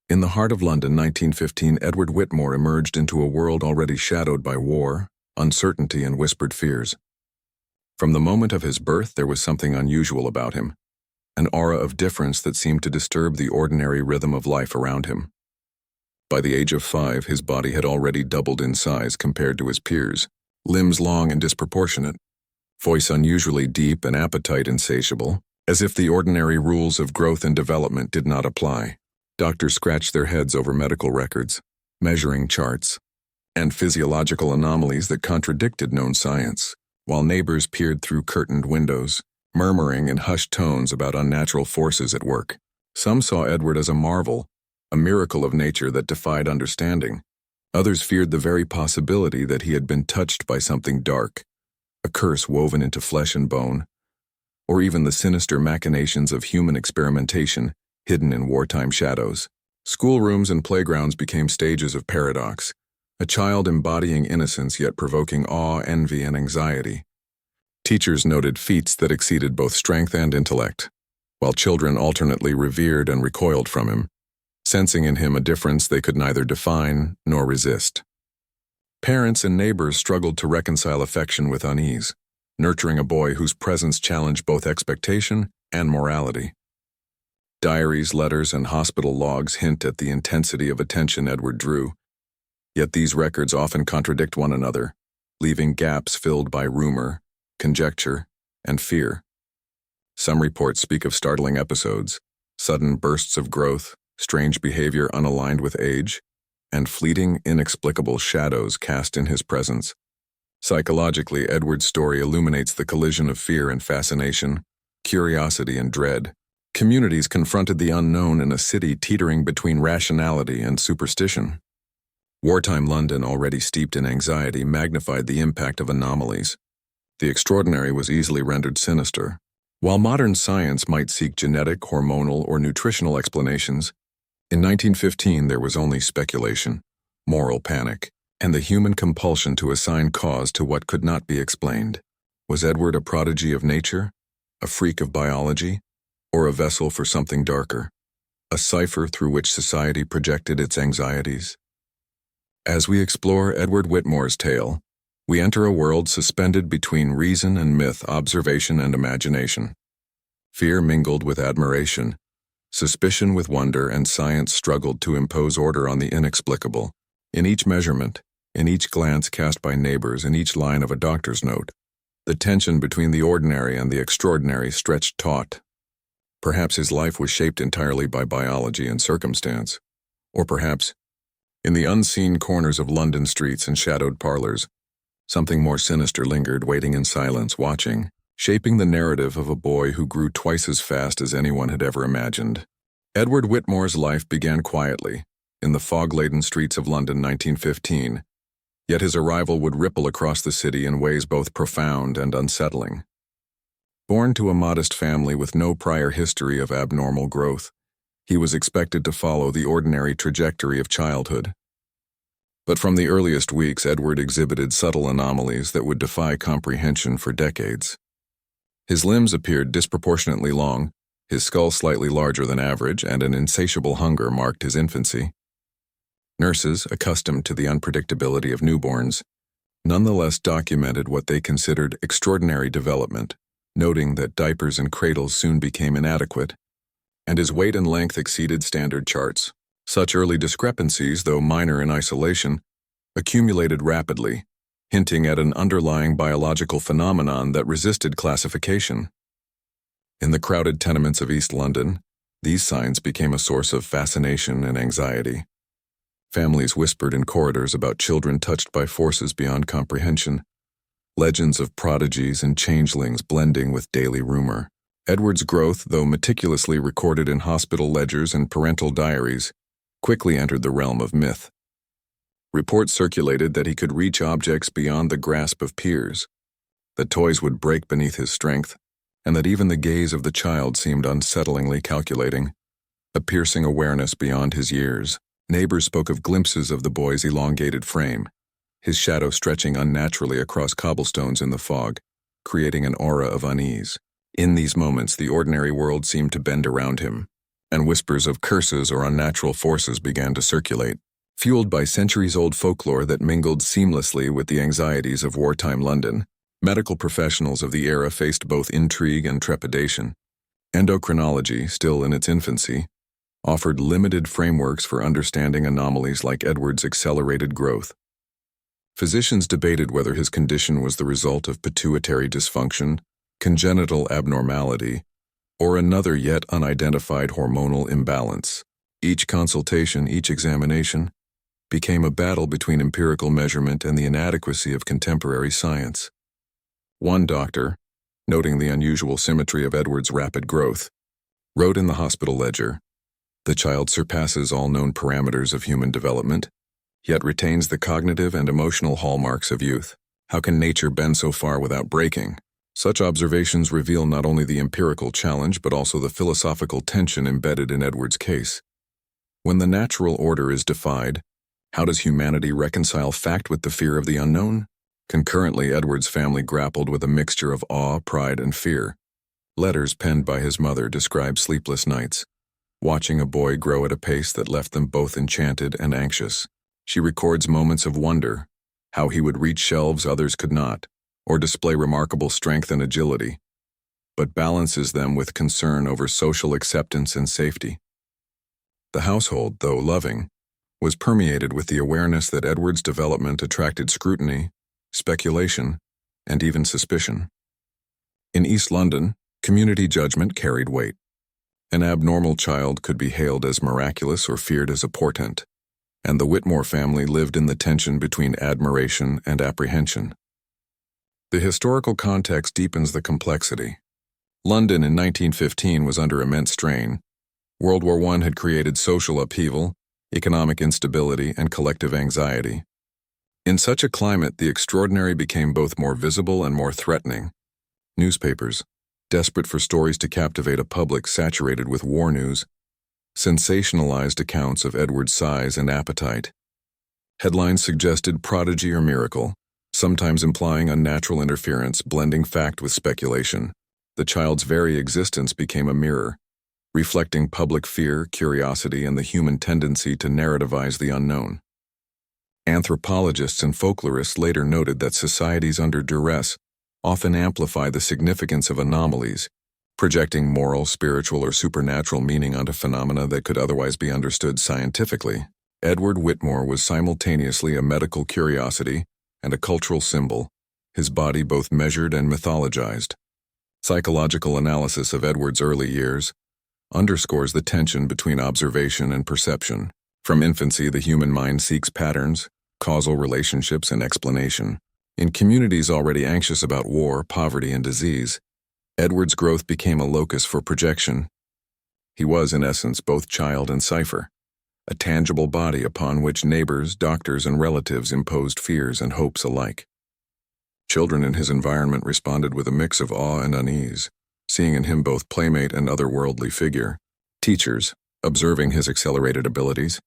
In the heart of London, 1915, Edward Whitmore emerged into a world already shadowed by war, uncertainty, and whispered fears. From the moment of his birth, there was something unusual about him, an aura of difference that seemed to disturb the ordinary rhythm of life around him. By the age of 5, his body had already doubled in size compared to his peers, limbs long and disproportionate, voice unusually deep, and appetite insatiable, as if the ordinary rules of growth and development did not apply. Doctors scratched their heads over medical records, measuring charts, and physiological anomalies that contradicted known science, while neighbors peered through curtained windows, murmuring in hushed tones about unnatural forces at work. Some saw Edward as a marvel, a miracle of nature that defied understanding. Others feared the very possibility that he had been touched by something dark, a curse woven into flesh and bone, or even the sinister machinations of human experimentation hidden in wartime shadows. Schoolrooms and playgrounds became stages of paradox, a child embodying innocence yet provoking awe, envy, and anxiety. Teachers noted feats that exceeded both strength and intellect, while children alternately revered and recoiled from him, sensing in him a difference they could neither define nor resist. Parents and neighbors struggled to reconcile affection with unease, nurturing a boy whose presence challenged both expectation and morality. Diaries, letters, and hospital logs hint at the intensity of attention Edward drew, yet these records often contradict one another, leaving gaps filled by rumor, conjecture, and fear. Some reports speak of startling episodes, sudden bursts of growth, strange behavior unaligned with age, and fleeting, inexplicable shadows cast in his presence. Psychologically, Edward's story illuminates the collision of fear and fascination, curiosity and dread. Communities confronted the unknown in a city teetering between rationality and superstition. Wartime London, already steeped in anxiety, magnified the impact of anomalies. The extraordinary was easily rendered sinister. While modern science might seek genetic, hormonal, or nutritional explanations, in 1915 there was only speculation, moral panic, and the human compulsion to assign cause to what could not be explained. Was Edward a prodigy of nature, a freak of biology, or a vessel for something darker, a cipher through which society projected its anxieties? As we explore Edward Whitmore's tale, we enter a world suspended between reason and myth, observation and imagination. Fear mingled with admiration, suspicion with wonder, and science struggled to impose order on the inexplicable. In each measurement, in each glance cast by neighbors, in each line of a doctor's note, the tension between the ordinary and the extraordinary stretched taut. Perhaps his life was shaped entirely by biology and circumstance. Or perhaps, in the unseen corners of London streets and shadowed parlors, something more sinister lingered, waiting in silence, watching, shaping the narrative of a boy who grew twice as fast as anyone had ever imagined. Edward Whitmore's life began quietly, in the fog-laden streets of London, 1915, yet his arrival would ripple across the city in ways both profound and unsettling. Born to a modest family with no prior history of abnormal growth, he was expected to follow the ordinary trajectory of childhood. But from the earliest weeks, Edward exhibited subtle anomalies that would defy comprehension for decades. His limbs appeared disproportionately long, his skull slightly larger than average, and an insatiable hunger marked his infancy. Nurses, accustomed to the unpredictability of newborns, nonetheless documented what they considered extraordinary development, noting that diapers and cradles soon became inadequate, and his weight and length exceeded standard charts. Such early discrepancies, though minor in isolation, accumulated rapidly, hinting at an underlying biological phenomenon that resisted classification. In the crowded tenements of East London, these signs became a source of fascination and anxiety. Families whispered in corridors about children touched by forces beyond comprehension, legends of prodigies and changelings blending with daily rumor. Edward's growth, though meticulously recorded in hospital ledgers and parental diaries, quickly entered the realm of myth. Reports circulated that he could reach objects beyond the grasp of peers, that toys would break beneath his strength, and that even the gaze of the child seemed unsettlingly calculating, a piercing awareness beyond his years. Neighbors spoke of glimpses of the boy's elongated frame, his shadow stretching unnaturally across cobblestones in the fog, creating an aura of unease. In these moments, the ordinary world seemed to bend around him, and whispers of curses or unnatural forces began to circulate, fueled by centuries-old folklore that mingled seamlessly with the anxieties of wartime London. Medical professionals of the era faced both intrigue and trepidation. Endocrinology, still in its infancy, offered limited frameworks for understanding anomalies like Edward's accelerated growth. Physicians debated whether his condition was the result of pituitary dysfunction, congenital abnormality, or another yet unidentified hormonal imbalance. Each consultation, each examination, became a battle between empirical measurement and the inadequacy of contemporary science. One doctor, noting the unusual symmetry of Edward's rapid growth, wrote in the hospital ledger, "The child surpasses all known parameters of human development, yet retains the cognitive and emotional hallmarks of youth. How can nature bend so far without breaking?" Such observations reveal not only the empirical challenge but also the philosophical tension embedded in Edward's case. When the natural order is defied, how does humanity reconcile fact with the fear of the unknown? Concurrently, Edward's family grappled with a mixture of awe, pride, and fear. Letters penned by his mother describe sleepless nights, watching a boy grow at a pace that left them both enchanted and anxious. She records moments of wonder, how he would reach shelves others could not, or display remarkable strength and agility, but balances them with concern over social acceptance and safety. The household, though loving, was permeated with the awareness that Edward's development attracted scrutiny, speculation, and even suspicion. In East London, community judgment carried weight. An abnormal child could be hailed as miraculous or feared as a portent, and the Whitmore family lived in the tension between admiration and apprehension. The historical context deepens the complexity. London in 1915 was under immense strain. World War I had created social upheaval, economic instability, and collective anxiety. In such a climate, the extraordinary became both more visible and more threatening. Newspapers, desperate for stories to captivate a public saturated with war news, sensationalized accounts of Edward's size and appetite. Headlines suggested prodigy or miracle, sometimes implying unnatural interference, blending fact with speculation. The child's very existence became a mirror, reflecting public fear, curiosity, and the human tendency to narrativize the unknown. Anthropologists and folklorists later noted that societies under duress often amplify the significance of anomalies, projecting moral, spiritual, or supernatural meaning onto phenomena that could otherwise be understood scientifically. Edward Whitmore was simultaneously a medical curiosity and a cultural symbol, his body both measured and mythologized. Psychological analysis of Edward's early years underscores the tension between observation and perception. From infancy, the human mind seeks patterns, causal relationships, and explanation. In communities already anxious about war, poverty, and disease, Edward's growth became a locus for projection. He was, in essence, both child and cipher, a tangible body upon which neighbors, doctors, and relatives imposed fears and hopes alike. Children in his environment responded with a mix of awe and unease, seeing in him both playmate and otherworldly figure. Teachers, observing his accelerated abilities,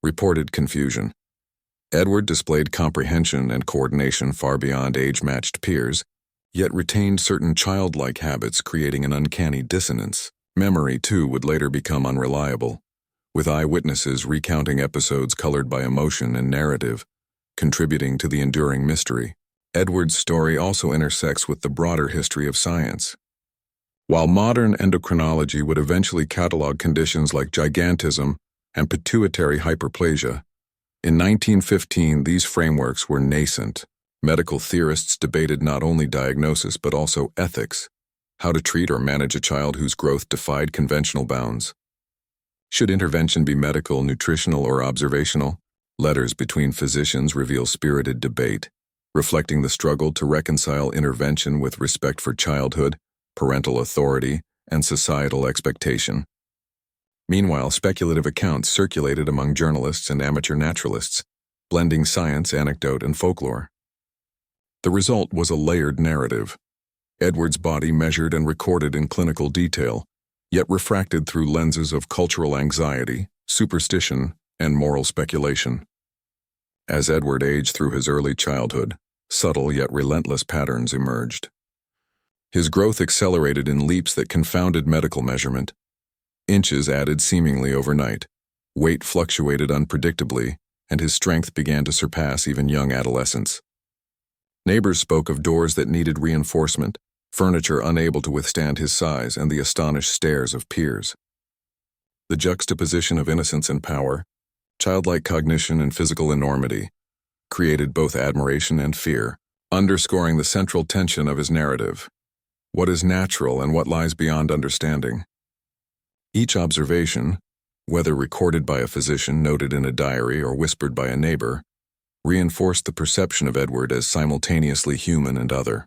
reported confusion. Edward displayed comprehension and coordination far beyond age-matched peers, yet retained certain childlike habits, creating an uncanny dissonance. Memory, too, would later become unreliable, with eyewitnesses recounting episodes colored by emotion and narrative, contributing to the enduring mystery. Edward's story also intersects with the broader history of science. While modern endocrinology would eventually catalog conditions like gigantism and pituitary hyperplasia, in 1915 these frameworks were nascent. Medical theorists debated not only diagnosis but also ethics, how to treat or manage a child whose growth defied conventional bounds. Should intervention be medical, nutritional, or observational? Letters between physicians reveal spirited debate, reflecting the struggle to reconcile intervention with respect for childhood, parental authority, and societal expectation. Meanwhile, speculative accounts circulated among journalists and amateur naturalists, blending science, anecdote, and folklore. The result was a layered narrative. Edward's body measured and recorded in clinical detail, yet refracted through lenses of cultural anxiety, superstition, and moral speculation. As Edward aged through his early childhood, subtle yet relentless patterns emerged. His growth accelerated in leaps that confounded medical measurement. Inches added seemingly overnight. Weight fluctuated unpredictably, and his strength began to surpass even young adolescents. Neighbors spoke of doors that needed reinforcement, furniture unable to withstand his size, and the astonished stares of peers. The juxtaposition of innocence and power, childlike cognition and physical enormity, created both admiration and fear, underscoring the central tension of his narrative. What is natural and what lies beyond understanding? Each observation, whether recorded by a physician, noted in a diary, or whispered by a neighbor, reinforced the perception of Edward as simultaneously human and other.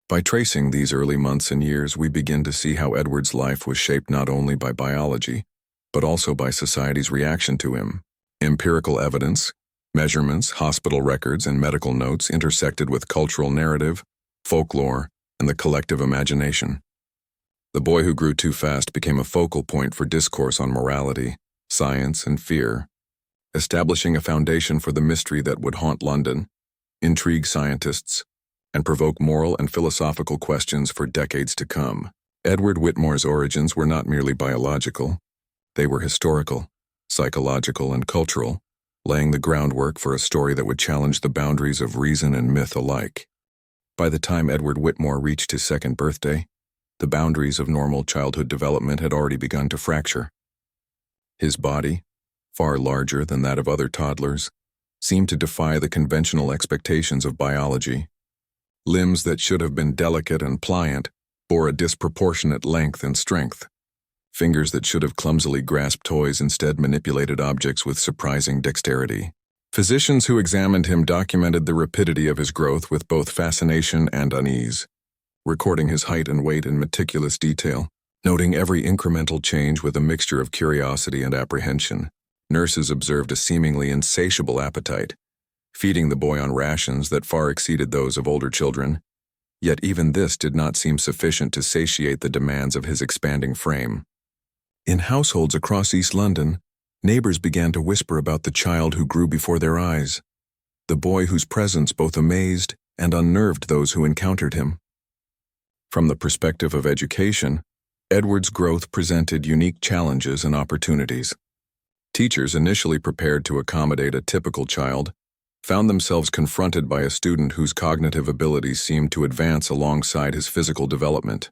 By tracing these early months and years, we begin to see how Edward's life was shaped not only by biology, but also by society's reaction to him. Empirical evidence, measurements, hospital records, and medical notes intersected with cultural narrative, folklore, and the collective imagination. The boy who grew too fast became a focal point for discourse on morality, science, and fear, establishing a foundation for the mystery that would haunt London, intrigue scientists, and provoke moral and philosophical questions for decades to come. Edward Whitmore's origins were not merely biological. They were historical, psychological, and cultural, laying the groundwork for a story that would challenge the boundaries of reason and myth alike. By the time Edward Whitmore reached his second birthday, the boundaries of normal childhood development had already begun to fracture. His body, far larger than that of other toddlers, seemed to defy the conventional expectations of biology. Limbs that should have been delicate and pliant bore a disproportionate length and strength. Fingers that should have clumsily grasped toys instead manipulated objects with surprising dexterity. Physicians who examined him documented the rapidity of his growth with both fascination and unease, recording his height and weight in meticulous detail, noting every incremental change with a mixture of curiosity and apprehension. Nurses observed a seemingly insatiable appetite, feeding the boy on rations that far exceeded those of older children, yet even this did not seem sufficient to satiate the demands of his expanding frame. In households across East London, neighbors began to whisper about the child who grew before their eyes, the boy whose presence both amazed and unnerved those who encountered him. From the perspective of education, Edward's growth presented unique challenges and opportunities. Teachers initially prepared to accommodate a typical child found themselves confronted by a student whose cognitive abilities seemed to advance alongside his physical development.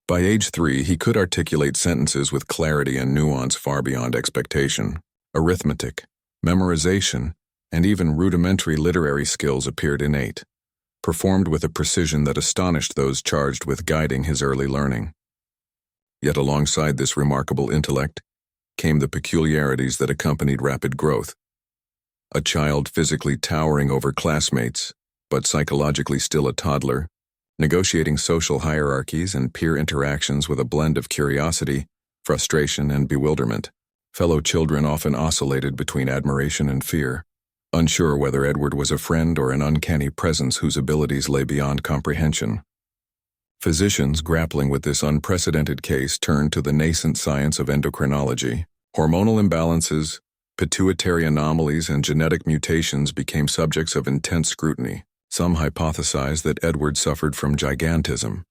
By age 3, he could articulate sentences with clarity and nuance far beyond expectation. Arithmetic, memorization, and even rudimentary literary skills appeared innate, performed with a precision that astonished those charged with guiding his early learning. Yet alongside this remarkable intellect came the peculiarities that accompanied rapid growth. A child physically towering over classmates, but psychologically still a toddler, negotiating social hierarchies and peer interactions with a blend of curiosity, frustration, and bewilderment. Fellow children often oscillated between admiration and fear, unsure whether Edward was a friend or an uncanny presence whose abilities lay beyond comprehension. Physicians grappling with this unprecedented case turned to the nascent science of endocrinology. Hormonal imbalances, pituitary anomalies, and genetic mutations became subjects of intense scrutiny. Some hypothesized that Edward suffered from gigantism,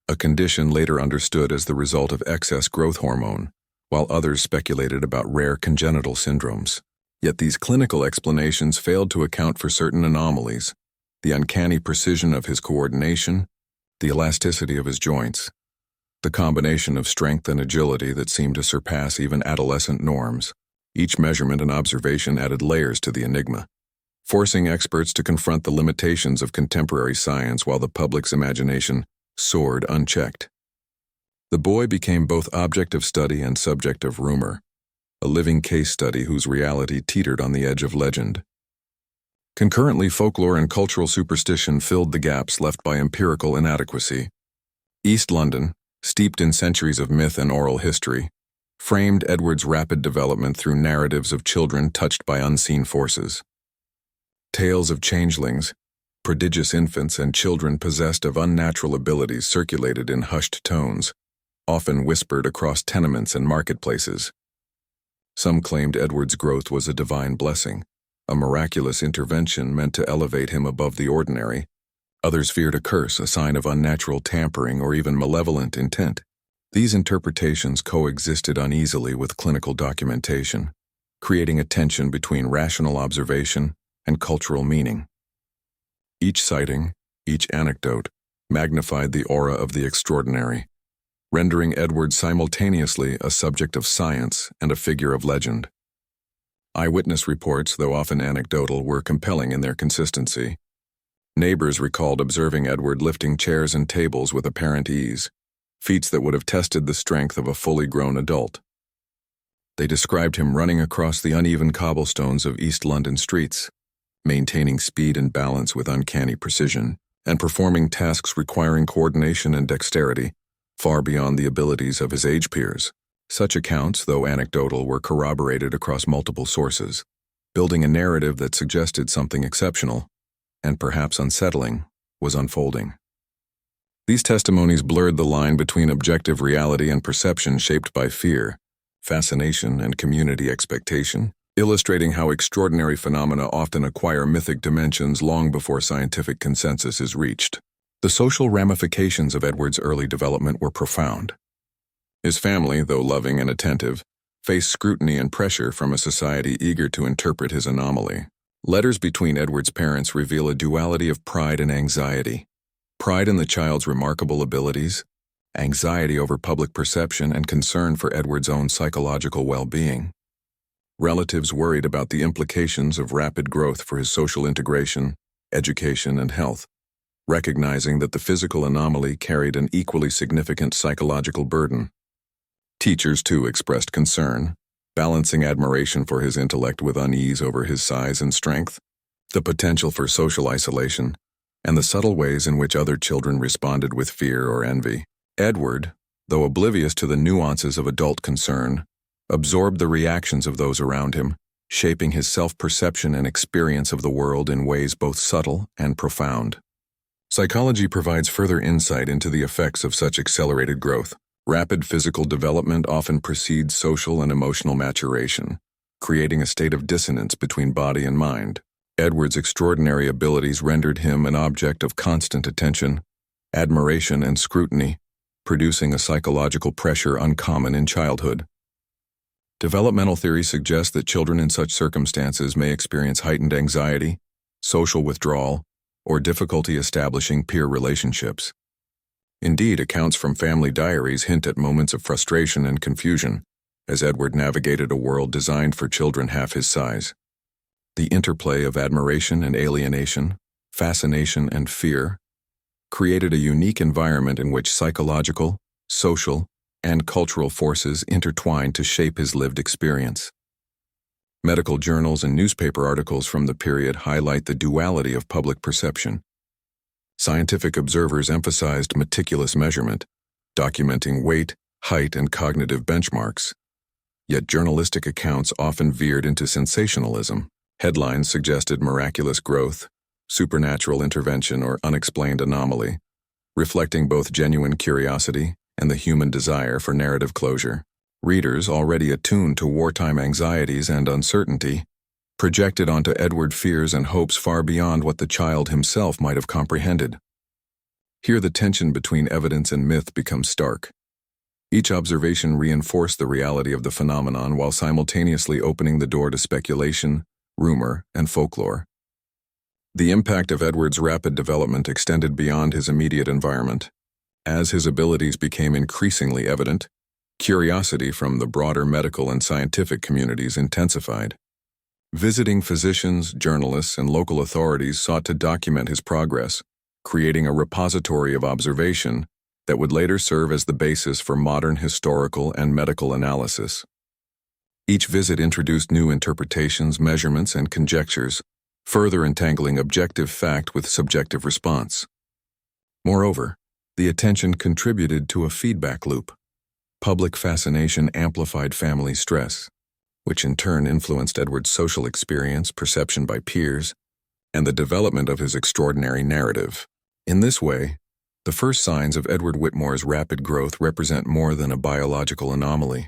a condition later understood as the result of excess growth hormone, while others speculated about rare congenital syndromes. Yet these clinical explanations failed to account for certain anomalies: the uncanny precision of his coordination, the elasticity of his joints, the combination of strength and agility that seemed to surpass even adolescent norms. Each measurement and observation added layers to the enigma, forcing experts to confront the limitations of contemporary science while the public's imagination soared unchecked. The boy became both object of study and subject of rumor, a living case study whose reality teetered on the edge of legend. Concurrently, folklore and cultural superstition filled the gaps left by empirical inadequacy. East London, steeped in centuries of myth and oral history, framed Edward's rapid development through narratives of children touched by unseen forces. Tales of changelings, prodigious infants, and children possessed of unnatural abilities circulated in hushed tones, often whispered across tenements and marketplaces. Some claimed Edward's growth was a divine blessing, a miraculous intervention meant to elevate him above the ordinary. Others feared a curse, a sign of unnatural tampering or even malevolent intent. These interpretations coexisted uneasily with clinical documentation, creating a tension between rational observation and cultural meaning. Each sighting, each anecdote, magnified the aura of the extraordinary, rendering Edward simultaneously a subject of science and a figure of legend. Eyewitness reports, though often anecdotal, were compelling in their consistency. Neighbors recalled observing Edward lifting chairs and tables with apparent ease, feats that would have tested the strength of a fully grown adult. They described him running across the uneven cobblestones of East London streets, maintaining speed and balance with uncanny precision, and performing tasks requiring coordination and dexterity, far beyond the abilities of his age peers. Such accounts, though anecdotal, were corroborated across multiple sources, building a narrative that suggested something exceptional, and perhaps unsettling, was unfolding. These testimonies blurred the line between objective reality and perception shaped by fear, fascination, and community expectation, illustrating how extraordinary phenomena often acquire mythic dimensions long before scientific consensus is reached. The social ramifications of Edward's early development were profound. His family, though loving and attentive, faced scrutiny and pressure from a society eager to interpret his anomaly. Letters between Edward's parents reveal a duality of pride and anxiety. Pride in the child's remarkable abilities, anxiety over public perception, and concern for Edward's own psychological well-being. Relatives worried about the implications of rapid growth for his social integration, education, and health, recognizing that the physical anomaly carried an equally significant psychological burden. Teachers, too, expressed concern, balancing admiration for his intellect with unease over his size and strength, the potential for social isolation, and the subtle ways in which other children responded with fear or envy. Edward, though oblivious to the nuances of adult concern, absorbed the reactions of those around him, shaping his self-perception and experience of the world in ways both subtle and profound. Psychology provides further insight into the effects of such accelerated growth. Rapid physical development often precedes social and emotional maturation, creating a state of dissonance between body and mind. Edward's extraordinary abilities rendered him an object of constant attention, admiration, and scrutiny, producing a psychological pressure uncommon in childhood. Developmental theory suggests that children in such circumstances may experience heightened anxiety, social withdrawal, or difficulty establishing peer relationships. Indeed, accounts from family diaries hint at moments of frustration and confusion as Edward navigated a world designed for children half his size. The interplay of admiration and alienation, fascination and fear, created a unique environment in which psychological, social, and cultural forces intertwined to shape his lived experience. Medical journals and newspaper articles from the period highlight the duality of public perception. Scientific observers emphasized meticulous measurement, documenting weight, height, and cognitive benchmarks. Yet journalistic accounts often veered into sensationalism. Headlines suggested miraculous growth, supernatural intervention, or unexplained anomaly, reflecting both genuine curiosity and the human desire for narrative closure. Readers, already attuned to wartime anxieties and uncertainty, projected onto Edward fears and hopes far beyond what the child himself might have comprehended. Here the tension between evidence and myth becomes stark. Each observation reinforced the reality of the phenomenon while simultaneously opening the door to speculation, rumor, and folklore. The impact of Edward's rapid development extended beyond his immediate environment. As his abilities became increasingly evident, curiosity from the broader medical and scientific communities intensified. Visiting physicians, journalists, and local authorities sought to document his progress, creating a repository of observation that would later serve as the basis for modern historical and medical analysis. Each visit introduced new interpretations, measurements, and conjectures, further entangling objective fact with subjective response. Moreover, the attention contributed to a feedback loop. Public fascination amplified family stress, which in turn influenced Edward's social experience, perception by peers, and the development of his extraordinary narrative. In this way, the first signs of Edward Whitmore's rapid growth represent more than a biological anomaly.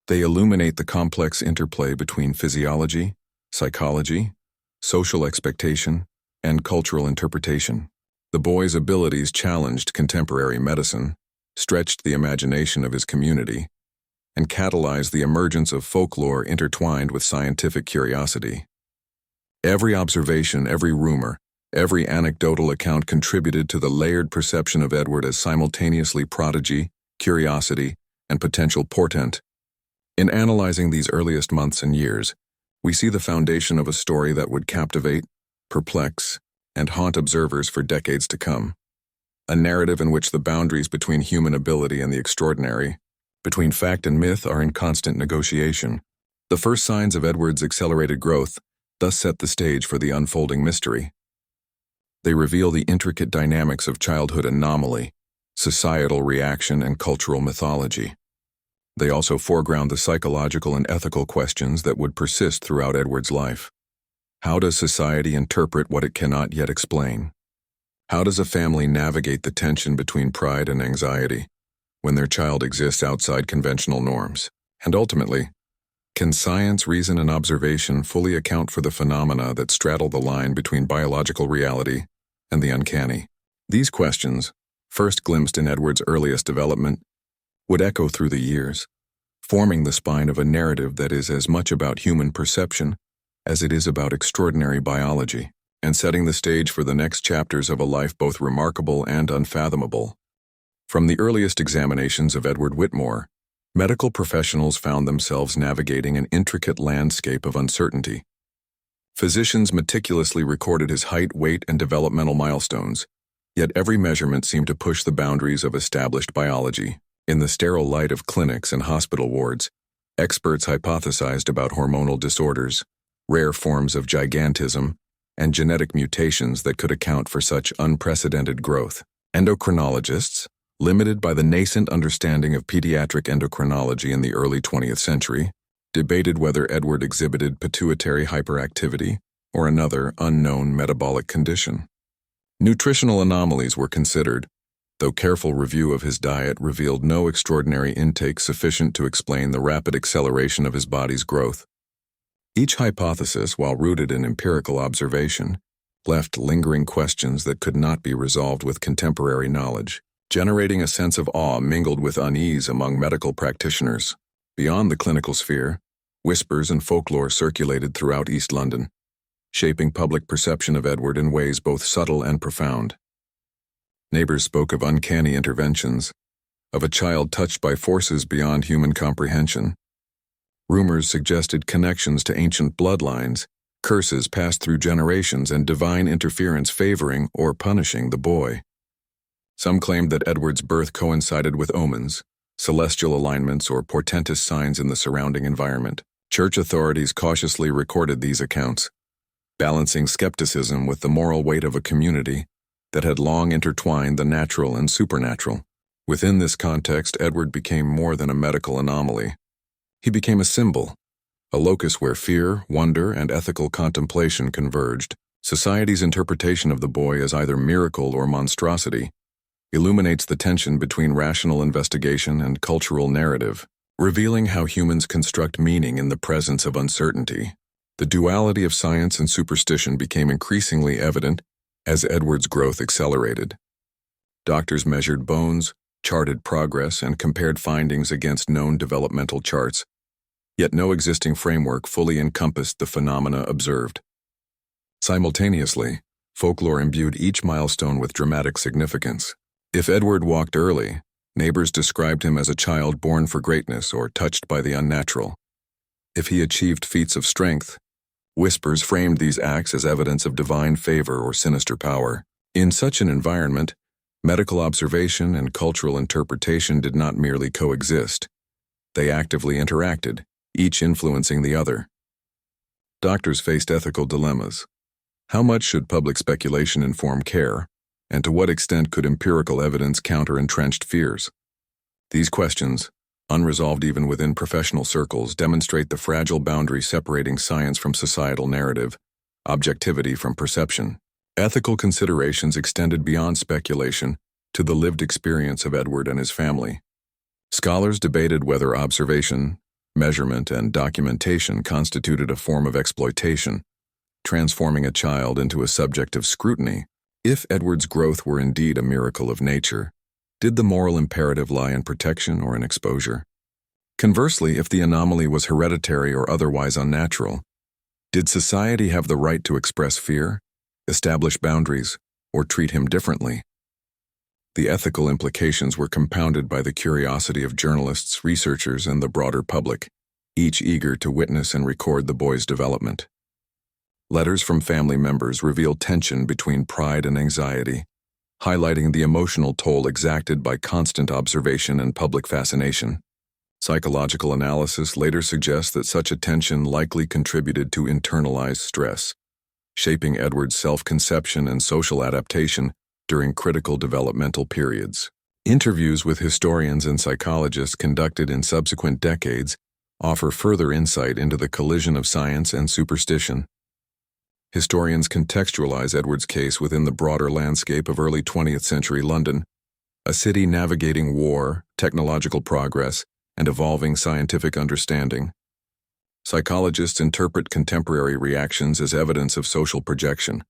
They illuminate the complex interplay between physiology, psychology, social expectation, and cultural interpretation. The boy's abilities challenged contemporary medicine, stretched the imagination of his community, and catalyzed the emergence of folklore intertwined with scientific curiosity. Every observation, every rumor, every anecdotal account contributed to the layered perception of Edward as simultaneously prodigy, curiosity, and potential portent. In analyzing these earliest months and years, we see the foundation of a story that would captivate, perplex, and haunt observers for decades to come. A narrative in which the boundaries between human ability and the extraordinary, between fact and myth, are in constant negotiation. The first signs of Edward's accelerated growth thus set the stage for the unfolding mystery. They reveal the intricate dynamics of childhood anomaly, societal reaction, and cultural mythology. They also foreground the psychological and ethical questions that would persist throughout Edward's life. How does society interpret what it cannot yet explain? How does a family navigate the tension between pride and anxiety when their child exists outside conventional norms? And ultimately, can science, reason, and observation fully account for the phenomena that straddle the line between biological reality and the uncanny? These questions, first glimpsed in Edward's earliest development, would echo through the years, forming the spine of a narrative that is as much about human perception as it is about extraordinary biology, and setting the stage for the next chapters of a life both remarkable and unfathomable. From the earliest examinations of Edward Whitmore, medical professionals found themselves navigating an intricate landscape of uncertainty. Physicians meticulously recorded his height, weight, and developmental milestones, yet every measurement seemed to push the boundaries of established biology. In the sterile light of clinics and hospital wards, experts hypothesized about hormonal disorders, rare forms of gigantism, and genetic mutations that could account for such unprecedented growth. Endocrinologists, limited by the nascent understanding of pediatric endocrinology in the early 20th century, debated whether Edward exhibited pituitary hyperactivity or another unknown metabolic condition. Nutritional anomalies were considered, though careful review of his diet revealed no extraordinary intake sufficient to explain the rapid acceleration of his body's growth. Each hypothesis, while rooted in empirical observation, left lingering questions that could not be resolved with contemporary knowledge, generating a sense of awe mingled with unease among medical practitioners. Beyond the clinical sphere, whispers and folklore circulated throughout East London, shaping public perception of Edward in ways both subtle and profound. Neighbors spoke of uncanny interventions, of a child touched by forces beyond human comprehension. Rumors suggested connections to ancient bloodlines, curses passed through generations, and divine interference favoring or punishing the boy. Some claimed that Edward's birth coincided with omens, celestial alignments, or portentous signs in the surrounding environment. Church authorities cautiously recorded these accounts, balancing skepticism with the moral weight of a community that had long intertwined the natural and supernatural. Within this context, Edward became more than a medical anomaly. He became a symbol, a locus where fear, wonder, and ethical contemplation converged. Society's interpretation of the boy as either miracle or monstrosity illuminates the tension between rational investigation and cultural narrative, revealing how humans construct meaning in the presence of uncertainty. The duality of science and superstition became increasingly evident as Edward's growth accelerated. Doctors measured bones, charted progress, and compared findings against known developmental charts, yet no existing framework fully encompassed the phenomena observed. Simultaneously, folklore imbued each milestone with dramatic significance. If Edward walked early, neighbors described him as a child born for greatness or touched by the unnatural. If he achieved feats of strength, whispers framed these acts as evidence of divine favor or sinister power. In such an environment, medical observation and cultural interpretation did not merely coexist. They actively interacted, each influencing the other. Doctors faced ethical dilemmas. How much should public speculation inform care, and to what extent could empirical evidence counter entrenched fears? These questions, unresolved even within professional circles, demonstrate the fragile boundary separating science from societal narrative, objectivity from perception. Ethical considerations extended beyond speculation to the lived experience of Edward and his family. Scholars debated whether observation, measurement, and documentation constituted a form of exploitation, transforming a child into a subject of scrutiny. If Edward's growth were indeed a miracle of nature, Did the moral imperative lie in protection or in exposure? Conversely, if the anomaly was hereditary or otherwise unnatural, did society have the right to express fear, establish boundaries, or treat him differently? The ethical implications were compounded by the curiosity of journalists, researchers, and the broader public, each eager to witness and record the boy's development. Letters from family members reveal tension between pride and anxiety, highlighting the emotional toll exacted by constant observation and public fascination. Psychological analysis later suggests that such attention likely contributed to internalized stress, shaping Edward's self-conception and social adaptation during critical developmental periods. Interviews with historians and psychologists conducted in subsequent decades offer further insight into the collision of science and superstition. Historians contextualize Edward's case within the broader landscape of early 20th century London, a city navigating war, technological progress, and evolving scientific understanding. Psychologists interpret contemporary reactions as evidence of social projection,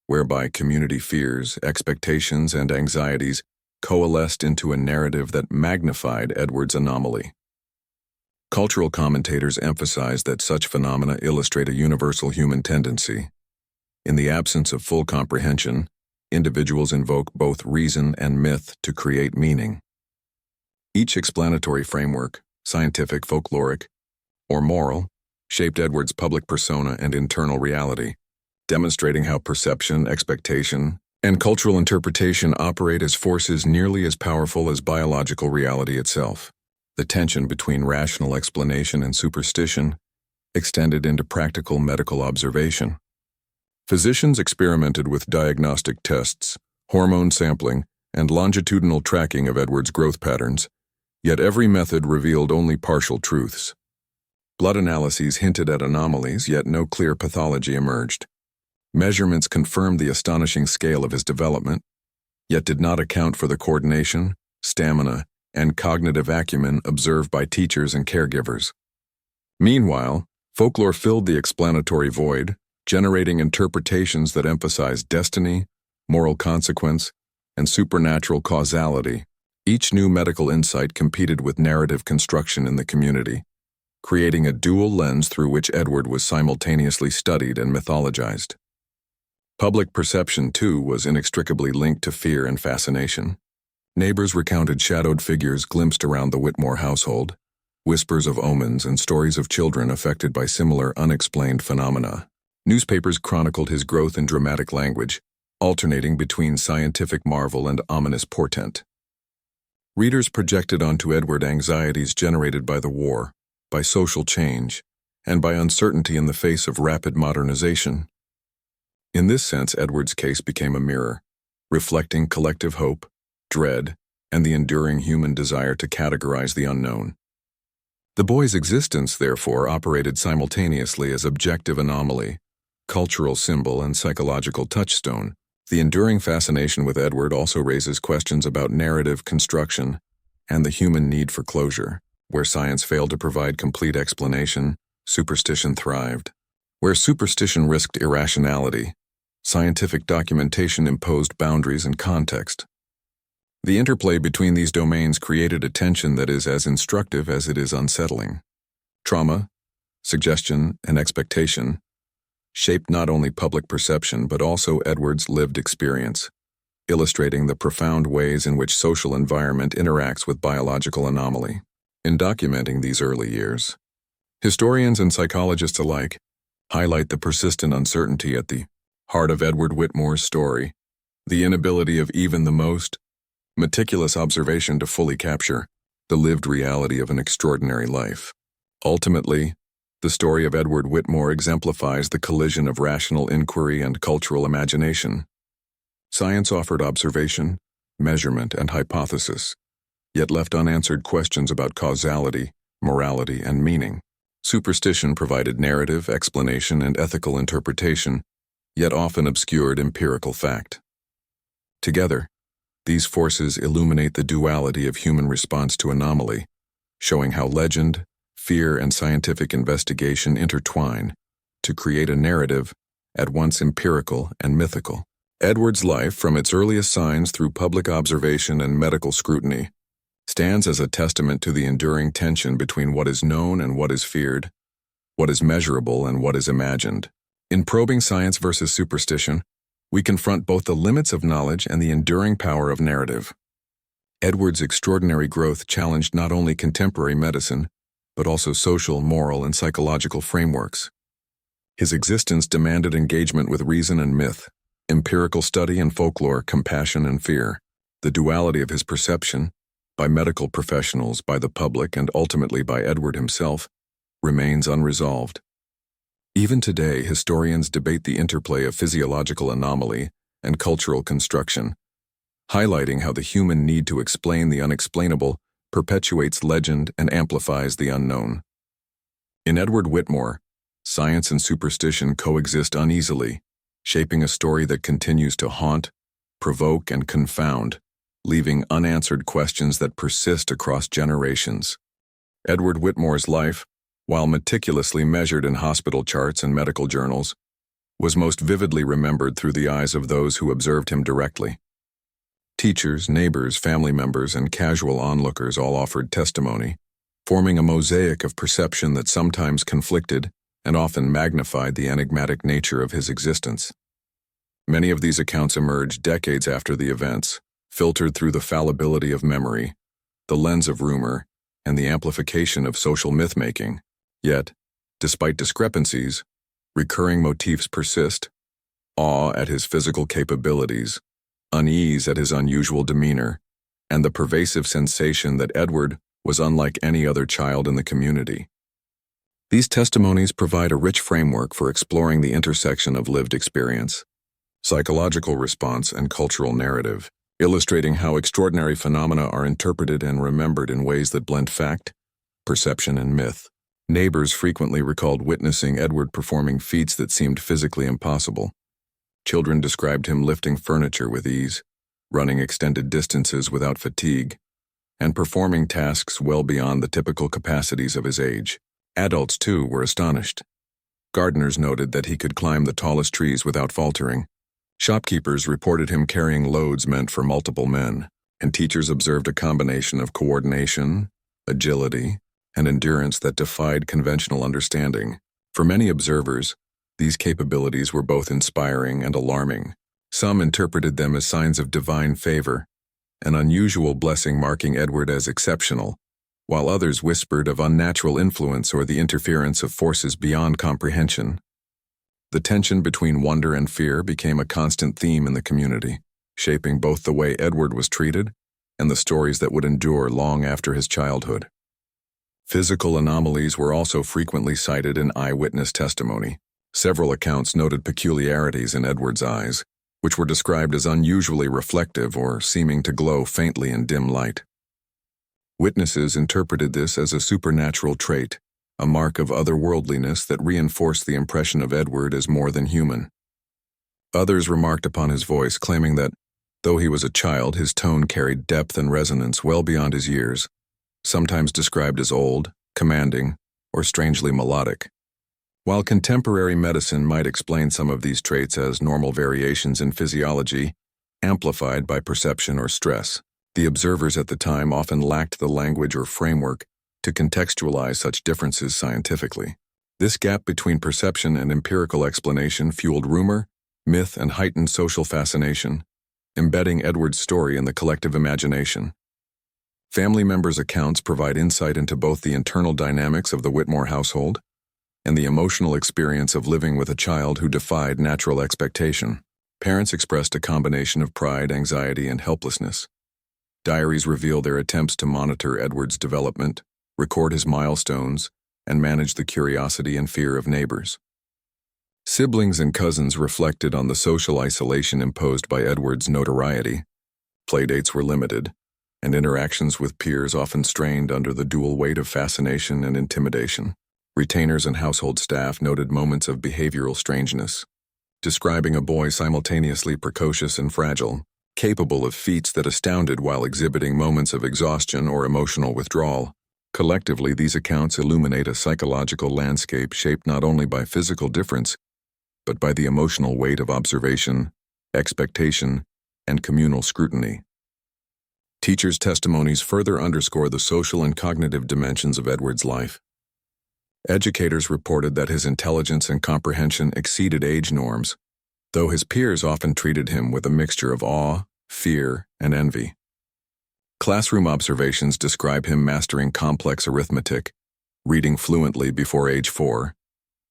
whereby community fears, expectations, and anxieties coalesced into a narrative that magnified Edward's anomaly. Cultural commentators emphasize that such phenomena illustrate a universal human tendency. In the absence of full comprehension, individuals invoke both reason and myth to create meaning. Each explanatory framework, scientific, folkloric, or moral, shaped Edward's public persona and internal reality, demonstrating how perception, expectation, and cultural interpretation operate as forces nearly as powerful as biological reality itself. The tension between rational explanation and superstition extended into practical medical observation. Physicians experimented with diagnostic tests, hormone sampling, and longitudinal tracking of Edward's growth patterns, yet every method revealed only partial truths. Blood analyses hinted at anomalies, yet no clear pathology emerged. Measurements confirmed the astonishing scale of his development, yet did not account for the coordination, stamina, and cognitive acumen observed by teachers and caregivers. Meanwhile, folklore filled the explanatory void, generating interpretations that emphasized destiny, moral consequence, and supernatural causality. Each new medical insight competed with narrative construction in the community, creating a dual lens through which Edward was simultaneously studied and mythologized. Public perception, too, was inextricably linked to fear and fascination. Neighbors recounted shadowed figures glimpsed around the Whitmore household, whispers of omens, and stories of children affected by similar unexplained phenomena. Newspapers chronicled his growth in dramatic language, alternating between scientific marvel and ominous portent. Readers projected onto Edward anxieties generated by the war, by social change, and by uncertainty in the face of rapid modernization. In this sense, Edward's case became a mirror, reflecting collective hope, dread, and the enduring human desire to categorize the unknown. The boy's existence, therefore, operated simultaneously as objective anomaly, cultural symbol, and psychological touchstone. The enduring fascination with Edward also raises questions about narrative construction and the human need for closure. Where science failed to provide complete explanation, superstition thrived. Where superstition risked irrationality, scientific documentation imposed boundaries and context. The interplay between these domains created a tension that is as instructive as it is unsettling. Trauma, suggestion, and expectation shaped not only public perception but also Edward's lived experience, illustrating the profound ways in which social environment interacts with biological anomaly. In documenting these early years, historians and psychologists alike highlight the persistent uncertainty at the heart of Edward Whitmore's story, the inability of even the most meticulous observation to fully capture the lived reality of an extraordinary life. Ultimately, the story of Edward Whitmore exemplifies the collision of rational inquiry and cultural imagination. Science offered observation, measurement, and hypothesis, yet left unanswered questions about causality, morality, and meaning. Superstition provided narrative, explanation, and ethical interpretation, yet often obscured empirical fact. Together, these forces illuminate the duality of human response to anomaly, showing how legend, fear, and scientific investigation intertwine to create a narrative at once empirical and mythical. Edward's life, from its earliest signs through public observation and medical scrutiny, stands as a testament to the enduring tension between what is known and what is feared, what is measurable and what is imagined. In probing science versus superstition, we confront both the limits of knowledge and the enduring power of narrative. Edward's extraordinary growth challenged not only contemporary medicine, but also social, moral, and psychological frameworks. His existence demanded engagement with reason and myth, empirical study and folklore, compassion and fear. The duality of his perception, by medical professionals, by the public, and ultimately by Edward himself, remains unresolved. Even today, historians debate the interplay of physiological anomaly and cultural construction, highlighting how the human need to explain the unexplainable perpetuates legend and amplifies the unknown. In Edward Whitmore, science and superstition coexist uneasily, shaping a story that continues to haunt, provoke, and confound, leaving unanswered questions that persist across generations. Edward Whitmore's life, while meticulously measured in hospital charts and medical journals, was most vividly remembered through the eyes of those who observed him directly. Teachers, neighbors, family members, and casual onlookers all offered testimony, forming a mosaic of perception that sometimes conflicted and often magnified the enigmatic nature of his existence. Many of these accounts emerged decades after the events, filtered through the fallibility of memory, the lens of rumor, and the amplification of social myth-making. Yet, despite discrepancies, recurring motifs persist: awe at his physical capabilities, unease at his unusual demeanor, and the pervasive sensation that Edward was unlike any other child in the community. These testimonies provide a rich framework for exploring the intersection of lived experience, psychological response, and cultural narrative, illustrating how extraordinary phenomena are interpreted and remembered in ways that blend fact, perception, and myth. Neighbors frequently recalled witnessing Edward performing feats that seemed physically impossible. Children described him lifting furniture with ease, running extended distances without fatigue, and performing tasks well beyond the typical capacities of his age. Adults, too, were astonished. Gardeners noted that he could climb the tallest trees without faltering. Shopkeepers reported him carrying loads meant for multiple men, and teachers observed a combination of coordination, agility, and endurance that defied conventional understanding. For many observers, these capabilities were both inspiring and alarming. Some interpreted them as signs of divine favor, an unusual blessing marking Edward as exceptional, while others whispered of unnatural influence or the interference of forces beyond comprehension. The tension between wonder and fear became a constant theme in the community, shaping both the way Edward was treated and the stories that would endure long after his childhood. Physical anomalies were also frequently cited in eyewitness testimony. Several accounts noted peculiarities in Edward's eyes, which were described as unusually reflective or seeming to glow faintly in dim light. Witnesses interpreted this as a supernatural trait, a mark of otherworldliness that reinforced the impression of Edward as more than human. Others remarked upon his voice, claiming that, though he was a child, his tone carried depth and resonance well beyond his years, sometimes described as old, commanding, or strangely melodic. While contemporary medicine might explain some of these traits as normal variations in physiology, amplified by perception or stress, the observers at the time often lacked the language or framework to contextualize such differences scientifically. This gap between perception and empirical explanation fueled rumor, myth, and heightened social fascination, embedding Edward's story in the collective imagination. Family members' accounts provide insight into both the internal dynamics of the Whitmore household and the emotional experience of living with a child who defied natural expectation. Parents expressed a combination of pride, anxiety, and helplessness. Diaries reveal their attempts to monitor Edward's development, record his milestones, and manage the curiosity and fear of neighbors. Siblings and cousins reflected on the social isolation imposed by Edward's notoriety. Playdates were limited, and interactions with peers often strained under the dual weight of fascination and intimidation. Retainers and household staff noted moments of behavioral strangeness, describing a boy simultaneously precocious and fragile, capable of feats that astounded while exhibiting moments of exhaustion or emotional withdrawal. Collectively, these accounts illuminate a psychological landscape shaped not only by physical difference, but by the emotional weight of observation, expectation, and communal scrutiny. Teachers' testimonies further underscore the social and cognitive dimensions of Edward's life. Educators reported that his intelligence and comprehension exceeded age norms, though his peers often treated him with a mixture of awe, fear, and envy. Classroom observations describe him mastering complex arithmetic, reading fluently before age 4,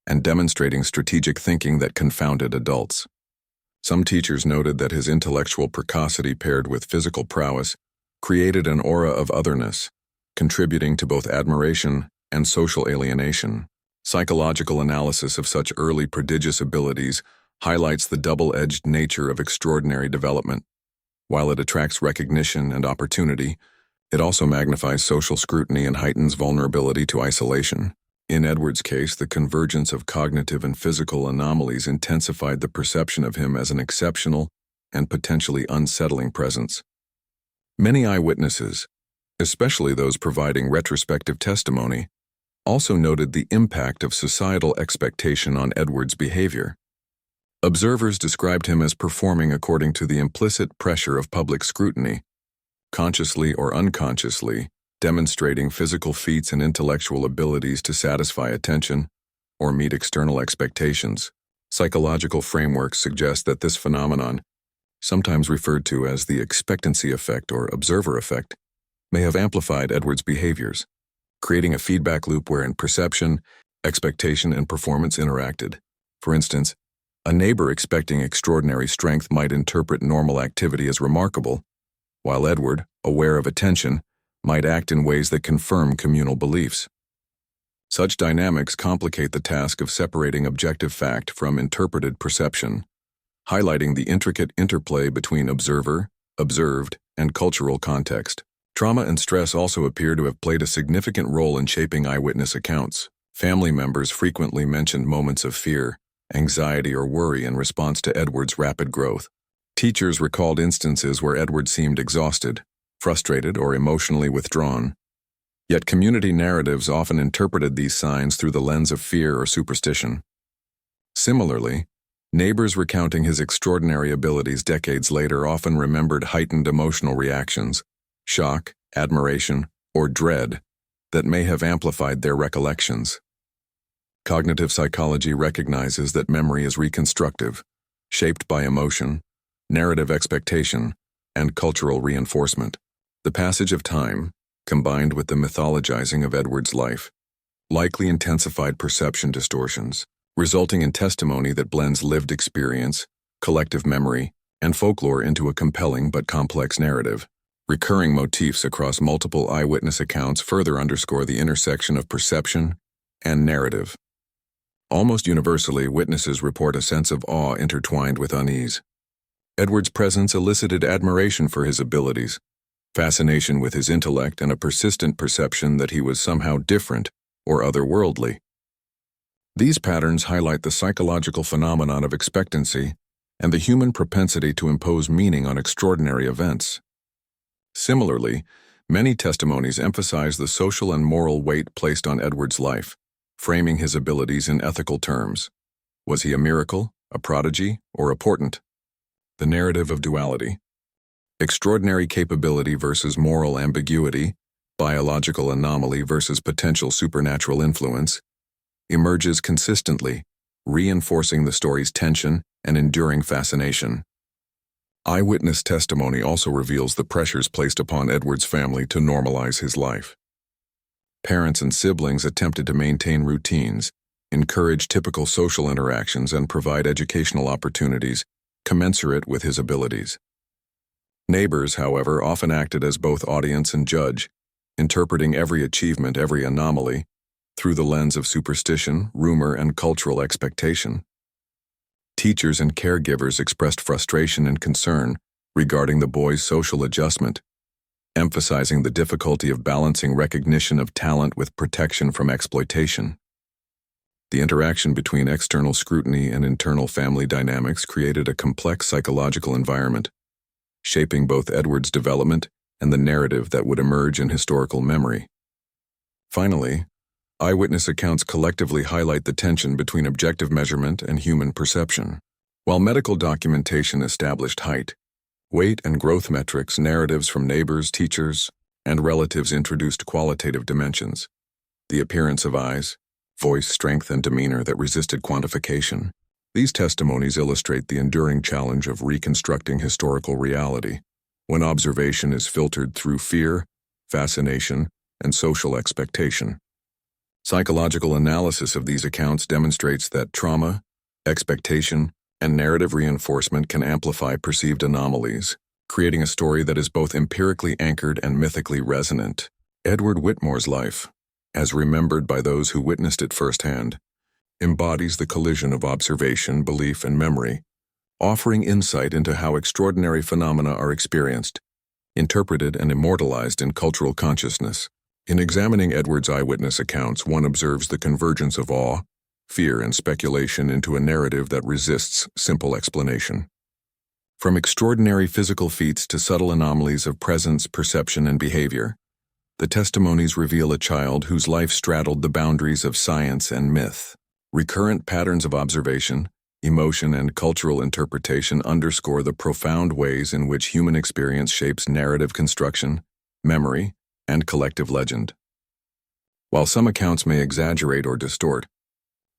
and demonstrating strategic thinking that confounded adults. Some teachers noted that his intellectual precocity paired with physical prowess created an aura of otherness, contributing to both admiration and social alienation. Psychological analysis of such early prodigious abilities highlights the double-edged nature of extraordinary development. While it attracts recognition and opportunity, it also magnifies social scrutiny and heightens vulnerability to isolation. In Edward's case, the convergence of cognitive and physical anomalies intensified the perception of him as an exceptional and potentially unsettling presence. Many eyewitnesses, especially those providing retrospective testimony, also noted the impact of societal expectation on Edward's behavior. Observers described him as performing according to the implicit pressure of public scrutiny, consciously or unconsciously, demonstrating physical feats and intellectual abilities to satisfy attention or meet external expectations. Psychological frameworks suggest that this phenomenon, sometimes referred to as the expectancy effect or observer effect, may have amplified Edward's behaviors, creating a feedback loop wherein perception, expectation, and performance interacted. For instance, a neighbor expecting extraordinary strength might interpret normal activity as remarkable, while Edward, aware of attention, might act in ways that confirm communal beliefs. Such dynamics complicate the task of separating objective fact from interpreted perception, highlighting the intricate interplay between observer, observed, and cultural context. Trauma and stress also appear to have played a significant role in shaping eyewitness accounts. Family members frequently mentioned moments of fear, anxiety, or worry in response to Edward's rapid growth. Teachers recalled instances where Edward seemed exhausted, frustrated, or emotionally withdrawn. Yet community narratives often interpreted these signs through the lens of fear or superstition. Similarly, neighbors recounting his extraordinary abilities decades later often remembered heightened emotional reactions, shock, admiration, or dread, that may have amplified their recollections. Cognitive psychology recognizes that memory is reconstructive, shaped by emotion, narrative expectation, and cultural reinforcement. The passage of time, combined with the mythologizing of Edward's life, likely intensified perception distortions, resulting in testimony that blends lived experience, collective memory, and folklore into a compelling but complex narrative. Recurring motifs across multiple eyewitness accounts further underscore the intersection of perception and narrative. Almost universally, witnesses report a sense of awe intertwined with unease. Edward's presence elicited admiration for his abilities, fascination with his intellect, and a persistent perception that he was somehow different or otherworldly. These patterns highlight the psychological phenomenon of expectancy and the human propensity to impose meaning on extraordinary events. Similarly, many testimonies emphasize the social and moral weight placed on Edward's life, framing his abilities in ethical terms. Was he a miracle, a prodigy, or a portent? The narrative of duality. Extraordinary capability versus moral ambiguity, biological anomaly versus potential supernatural influence, emerges consistently, reinforcing the story's tension and enduring fascination. Eyewitness testimony also reveals the pressures placed upon Edward's family to normalize his life. Parents and siblings attempted to maintain routines, encourage typical social interactions, and provide educational opportunities commensurate with his abilities. Neighbors, however, often acted as both audience and judge, interpreting every achievement, every anomaly, through the lens of superstition, rumor, and cultural expectation. Teachers and caregivers expressed frustration and concern regarding the boy's social adjustment, emphasizing the difficulty of balancing recognition of talent with protection from exploitation. The interaction between external scrutiny and internal family dynamics created a complex psychological environment, shaping both Edward's development and the narrative that would emerge in historical memory. Finally, eyewitness accounts collectively highlight the tension between objective measurement and human perception. While medical documentation established height, weight, and growth metrics, narratives from neighbors, teachers, and relatives introduced qualitative dimensions, the appearance of eyes, voice, strength, and demeanor that resisted quantification. These testimonies illustrate the enduring challenge of reconstructing historical reality, when observation is filtered through fear, fascination, and social expectation. Psychological analysis of these accounts demonstrates that trauma, expectation, and narrative reinforcement can amplify perceived anomalies, creating a story that is both empirically anchored and mythically resonant. Edward Whitmore's life, as remembered by those who witnessed it firsthand, embodies the collision of observation, belief, and memory, offering insight into how extraordinary phenomena are experienced, interpreted, and immortalized in cultural consciousness. In examining Edward's eyewitness accounts, one observes the convergence of awe, fear, and speculation into a narrative that resists simple explanation. From extraordinary physical feats to subtle anomalies of presence, perception, and behavior, the testimonies reveal a child whose life straddled the boundaries of science and myth. Recurrent patterns of observation, emotion, and cultural interpretation underscore the profound ways in which human experience shapes narrative construction, memory, and collective legend. While some accounts may exaggerate or distort,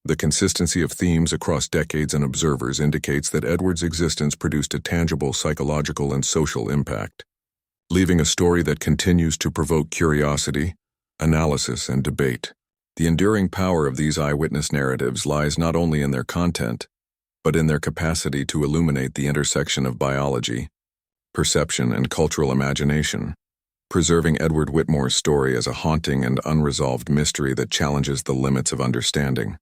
the consistency of themes across decades and observers indicates that Edward's existence produced a tangible psychological and social impact, leaving a story that continues to provoke curiosity, analysis, and debate. The enduring power of these eyewitness narratives lies not only in their content, but in their capacity to illuminate the intersection of biology, perception, and cultural imagination, preserving Edward Whitmore's story as a haunting and unresolved mystery that challenges the limits of understanding.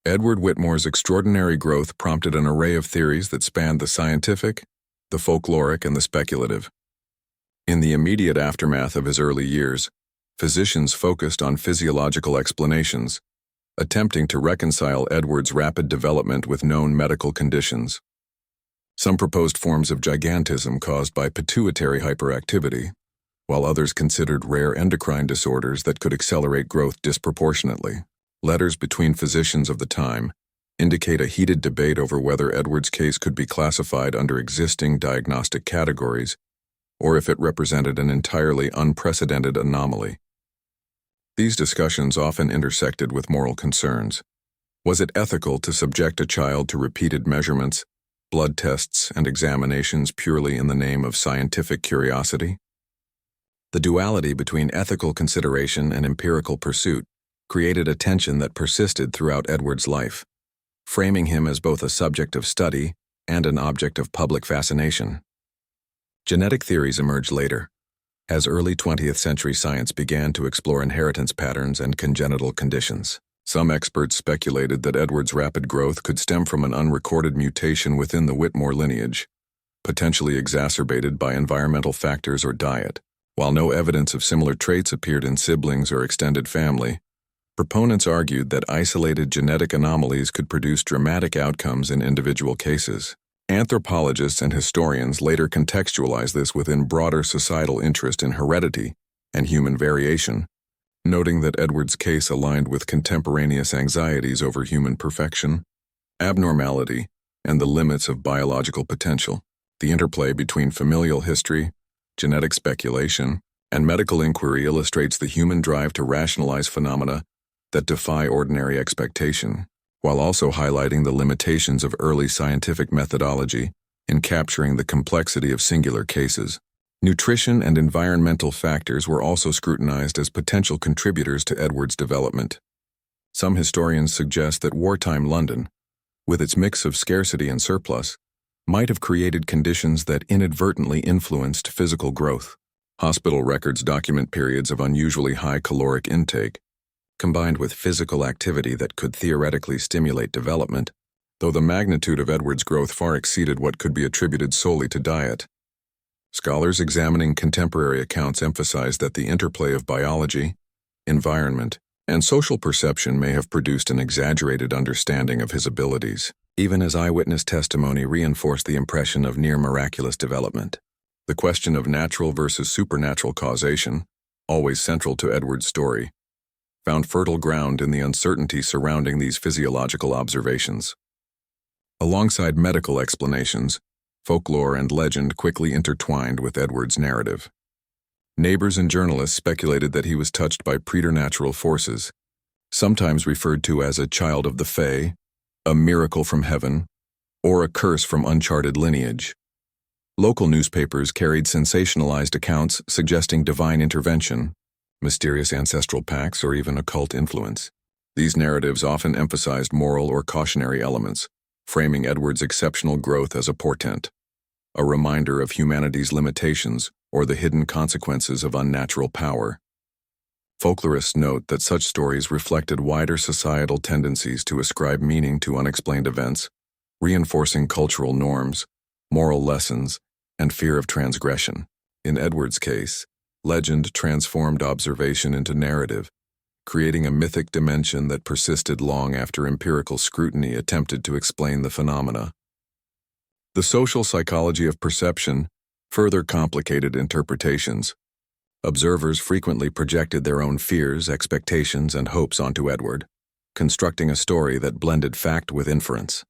Edward Whitmore's extraordinary growth prompted an array of theories that spanned the scientific, the folkloric, and the speculative. In the immediate aftermath of his early years, physicians focused on physiological explanations, attempting to reconcile Edward's rapid development with known medical conditions. Some proposed forms of gigantism caused by pituitary hyperactivity, while others considered rare endocrine disorders that could accelerate growth disproportionately. Letters between physicians of the time indicate a heated debate over whether Edward's case could be classified under existing diagnostic categories or if it represented an entirely unprecedented anomaly. These discussions often intersected with moral concerns. Was it ethical to subject a child to repeated measurements, blood tests, and examinations purely in the name of scientific curiosity? The duality between ethical consideration and empirical pursuit created a tension that persisted throughout Edward's life, framing him as both a subject of study and an object of public fascination. Genetic theories emerged later, as early 20th century science began to explore inheritance patterns and congenital conditions. Some experts speculated that Edward's rapid growth could stem from an unrecorded mutation within the Whitmore lineage, potentially exacerbated by environmental factors or diet. While no evidence of similar traits appeared in siblings or extended family, proponents argued that isolated genetic anomalies could produce dramatic outcomes in individual cases. Anthropologists and historians later contextualized this within broader societal interest in heredity and human variation, noting that Edward's case aligned with contemporaneous anxieties over human perfection, abnormality, and the limits of biological potential. The interplay between familial history, genetic speculation, and medical inquiry illustrates the human drive to rationalize phenomena that defy ordinary expectation, while also highlighting the limitations of early scientific methodology in capturing the complexity of singular cases. Nutrition and environmental factors were also scrutinized as potential contributors to Edward's development. Some historians suggest that wartime London, with its mix of scarcity and surplus, might have created conditions that inadvertently influenced physical growth. Hospital records document periods of unusually high caloric intake, combined with physical activity that could theoretically stimulate development, though the magnitude of Edward's growth far exceeded what could be attributed solely to diet. Scholars examining contemporary accounts emphasize that the interplay of biology, environment, and social perception may have produced an exaggerated understanding of his abilities, even as eyewitness testimony reinforced the impression of near-miraculous development. The question of natural versus supernatural causation, always central to Edward's story, found fertile ground in the uncertainty surrounding these physiological observations. Alongside medical explanations, folklore and legend quickly intertwined with Edward's narrative. Neighbors and journalists speculated that he was touched by preternatural forces, sometimes referred to as a child of the Fae, a miracle from heaven, or a curse from uncharted lineage. Local newspapers carried sensationalized accounts suggesting divine intervention, mysterious ancestral pacts, or even occult influence. These narratives often emphasized moral or cautionary elements, framing Edward's exceptional growth as a portent, a reminder of humanity's limitations or the hidden consequences of unnatural power. Folklorists note that such stories reflected wider societal tendencies to ascribe meaning to unexplained events, reinforcing cultural norms, moral lessons, and fear of transgression. In Edward's case, legend transformed observation into narrative, creating a mythic dimension that persisted long after empirical scrutiny attempted to explain the phenomena. The social psychology of perception further complicated interpretations. Observers frequently projected their own fears, expectations, and hopes onto Edward, constructing a story that blended fact with inference.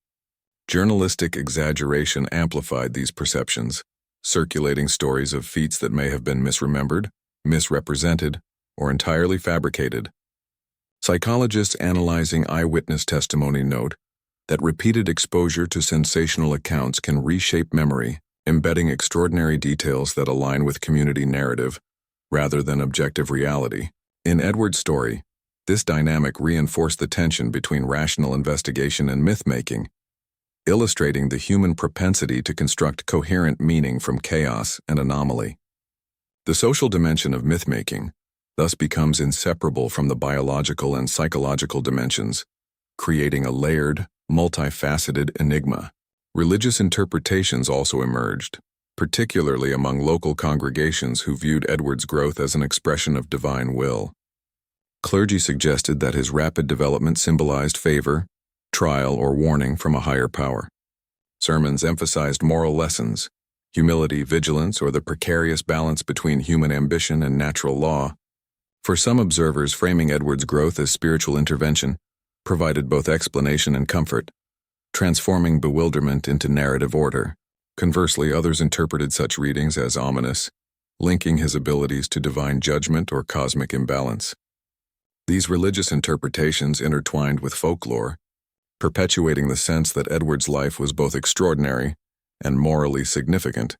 Journalistic exaggeration amplified these perceptions, circulating stories of feats that may have been misremembered, misrepresented, or entirely fabricated. Psychologists analyzing eyewitness testimony note that repeated exposure to sensational accounts can reshape memory, embedding extraordinary details that align with community narrative rather than objective reality. In Edward's story, this dynamic reinforced the tension between rational investigation and myth-making, illustrating the human propensity to construct coherent meaning from chaos and anomaly. The social dimension of myth-making thus becomes inseparable from the biological and psychological dimensions, creating a layered, multifaceted enigma. Religious interpretations also emerged, particularly among local congregations who viewed Edward's growth as an expression of divine will. Clergy suggested that his rapid development symbolized favor, trial, or warning from a higher power. Sermons emphasized moral lessons, humility, vigilance, or the precarious balance between human ambition and natural law. For some observers, framing Edward's growth as spiritual intervention provided both explanation and comfort, transforming bewilderment into narrative order. Conversely, others interpreted such readings as ominous, linking his abilities to divine judgment or cosmic imbalance. These religious interpretations intertwined with folklore, perpetuating the sense that Edward's life was both extraordinary and morally significant,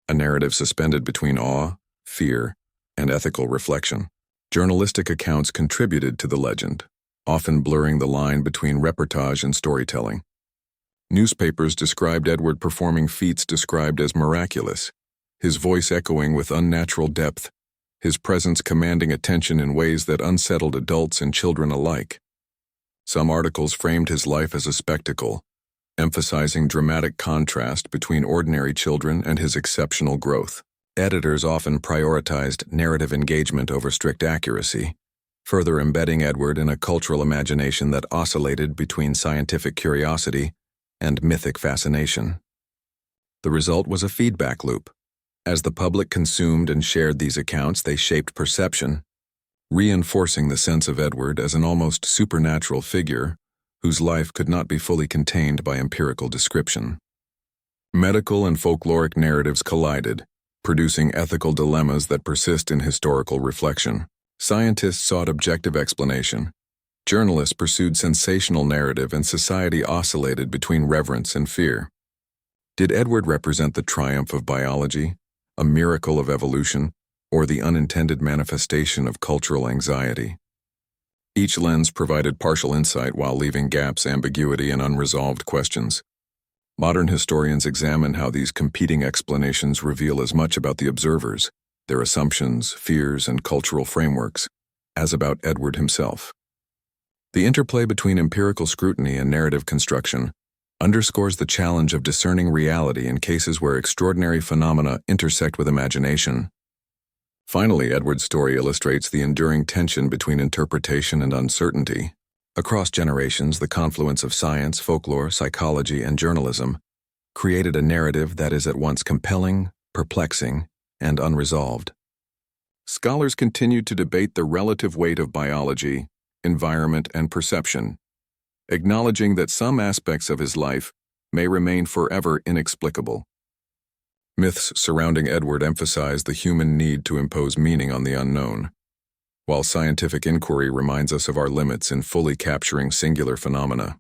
a narrative suspended between awe, fear, and ethical reflection. Journalistic accounts contributed to the legend, often blurring the line between reportage and storytelling. Newspapers described Edward performing feats described as miraculous, his voice echoing with unnatural depth, his presence commanding attention in ways that unsettled adults and children alike. Some articles framed his life as a spectacle, emphasizing dramatic contrast between ordinary children and his exceptional growth. Editors often prioritized narrative engagement over strict accuracy, further embedding Edward in a cultural imagination that oscillated between scientific curiosity and mythic fascination. The result was a feedback loop. As the public consumed and shared these accounts, they shaped perception, reinforcing the sense of Edward as an almost supernatural figure whose life could not be fully contained by empirical description. Medical and folkloric narratives collided, producing ethical dilemmas that persist in historical reflection. Scientists sought objective explanation, journalists pursued sensational narrative, and society oscillated between reverence and fear. Did Edward represent the triumph of biology, a miracle of evolution, or the unintended manifestation of cultural anxiety? Each lens provided partial insight while leaving gaps, ambiguity, and unresolved questions. Modern historians examine how these competing explanations reveal as much about the observers, their assumptions, fears, and cultural frameworks, as about Edward himself. The interplay between empirical scrutiny and narrative construction underscores the challenge of discerning reality in cases where extraordinary phenomena intersect with imagination. Finally, Edward's story illustrates the enduring tension between interpretation and uncertainty. Across generations, the confluence of science, folklore, psychology, and journalism created a narrative that is at once compelling, perplexing, and unresolved. Scholars continue to debate the relative weight of biology, environment, and perception, acknowledging that some aspects of his life may remain forever inexplicable. Myths surrounding Edward emphasize the human need to impose meaning on the unknown, while scientific inquiry reminds us of our limits in fully capturing singular phenomena.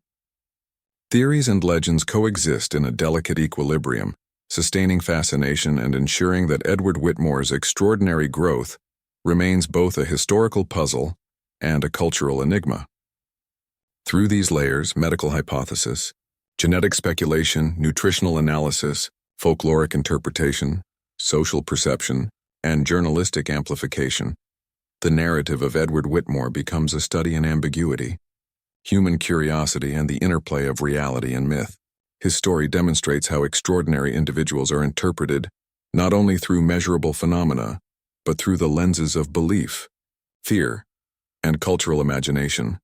Theories and legends coexist in a delicate equilibrium, sustaining fascination and ensuring that Edward Whitmore's extraordinary growth remains both a historical puzzle and a cultural enigma. Through these layers, medical hypothesis, genetic speculation, nutritional analysis, folkloric interpretation, social perception, and journalistic amplification, the narrative of Edward Whitmore becomes a study in ambiguity, human curiosity, and the interplay of reality and myth. His story demonstrates how extraordinary individuals are interpreted not only through measurable phenomena, but through the lenses of belief, fear, and cultural imagination,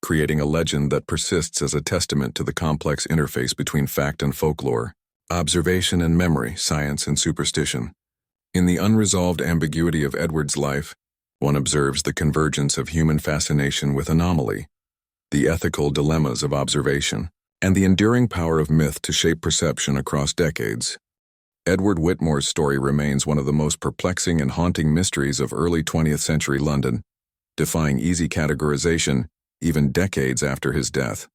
creating a legend that persists as a testament to the complex interface between fact and folklore, observation and memory, science and superstition. In the unresolved ambiguity of Edward's life, one observes the convergence of human fascination with anomaly, the ethical dilemmas of observation, and the enduring power of myth to shape perception across decades. Edward Whitmore's story remains one of the most perplexing and haunting mysteries of early 20th century London, defying easy categorization even decades after his death.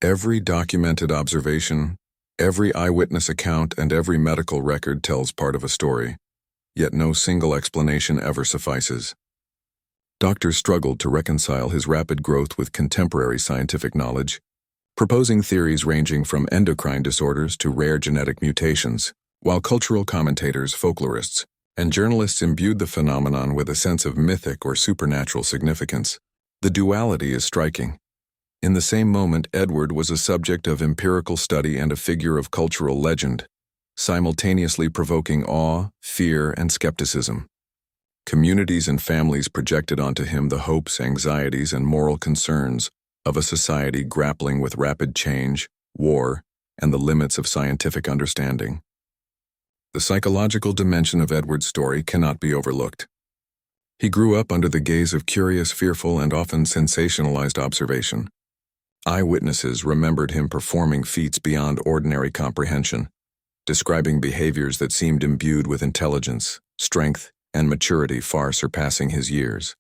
Every documented observation, every eyewitness account, and every medical record tells part of a story, yet no single explanation ever suffices. Doctors struggled to reconcile his rapid growth with contemporary scientific knowledge, proposing theories ranging from endocrine disorders to rare genetic mutations, while cultural commentators, folklorists, and journalists imbued the phenomenon with a sense of mythic or supernatural significance. The duality is striking. In the same moment, Edward was a subject of empirical study and a figure of cultural legend, simultaneously provoking awe, fear, and skepticism. Communities and families projected onto him the hopes, anxieties, and moral concerns of a society grappling with rapid change, war, and the limits of scientific understanding. The psychological dimension of Edward's story cannot be overlooked. He grew up under the gaze of curious, fearful, and often sensationalized observation. Eyewitnesses remembered him performing feats beyond ordinary comprehension, describing behaviors that seemed imbued with intelligence, strength, and maturity far surpassing his years.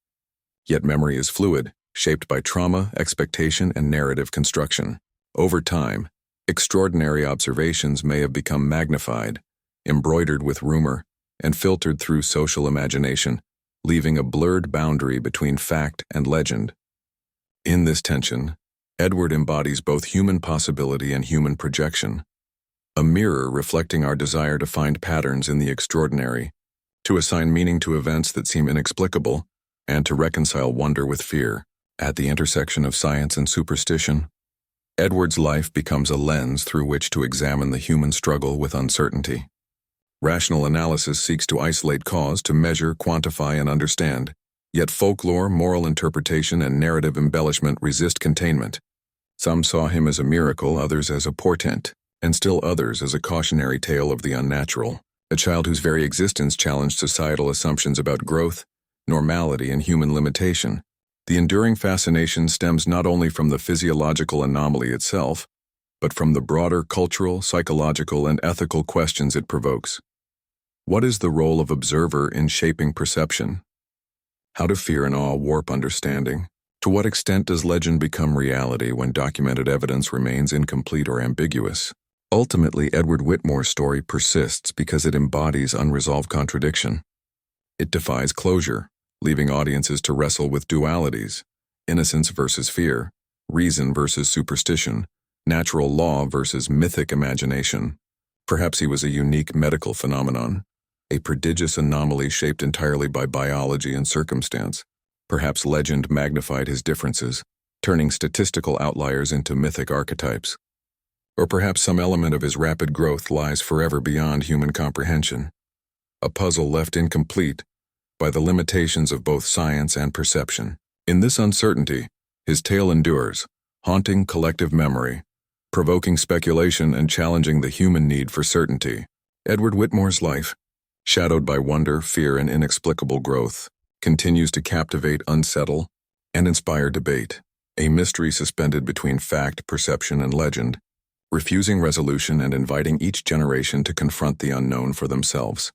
Yet memory is fluid, shaped by trauma, expectation, and narrative construction. Over time, extraordinary observations may have become magnified, embroidered with rumor, and filtered through social imagination, leaving a blurred boundary between fact and legend. In this tension, Edward embodies both human possibility and human projection, a mirror reflecting our desire to find patterns in the extraordinary, to assign meaning to events that seem inexplicable, and to reconcile wonder with fear. At the intersection of science and superstition, Edward's life becomes a lens through which to examine the human struggle with uncertainty. Rational analysis seeks to isolate cause, to measure, quantify, and understand, yet folklore, moral interpretation, and narrative embellishment resist containment. Some saw him as a miracle, others as a portent, and still others as a cautionary tale of the unnatural, a child whose very existence challenged societal assumptions about growth, normality, and human limitation. The enduring fascination stems not only from the physiological anomaly itself, but from the broader cultural, psychological, and ethical questions it provokes. What is the role of observer in shaping perception? How do fear and awe warp understanding? To what extent does legend become reality when documented evidence remains incomplete or ambiguous? Ultimately, Edward Whitmore's story persists because it embodies unresolved contradiction. It defies closure, leaving audiences to wrestle with dualities: innocence versus fear, reason versus superstition, natural law versus mythic imagination. Perhaps he was a unique medical phenomenon, a prodigious anomaly shaped entirely by biology and circumstance. Perhaps legend magnified his differences, turning statistical outliers into mythic archetypes. Or perhaps some element of his rapid growth lies forever beyond human comprehension, a puzzle left incomplete by the limitations of both science and perception. In this uncertainty, his tale endures, haunting collective memory, provoking speculation and challenging the human need for certainty. Edward Whitmore's life, shadowed by wonder, fear, and inexplicable growth, continues to captivate, unsettle, and inspire debate, a mystery suspended between fact, perception, and legend, refusing resolution and inviting each generation to confront the unknown for themselves.